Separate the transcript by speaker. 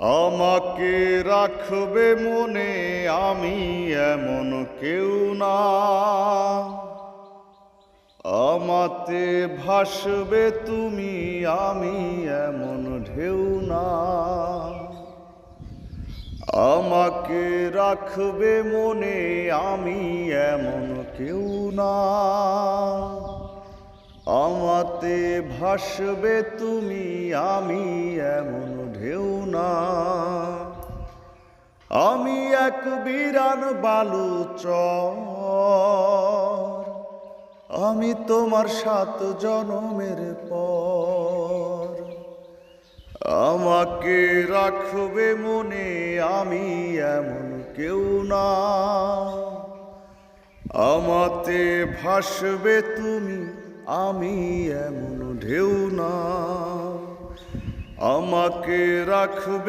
Speaker 1: আমাকে রাখবে মনে আমি এমন কেউ না, আমাতে ভাসবে তুমি আমি এমন ঢেউ না। আমাকে রাখবে মনে আমি এমন কেউ না, আমাতে ভাসবে তুমি আমি এমন ঢেউ না। আমি এক বিরান বালুচর, আমি তোমার 7 জনমের পর। আমাকে রাখবে মনে আমি এমন কেউ না, আমাতে ভাসবে তুমি আমি এমন ঢেউ না। আমাকে রাখবে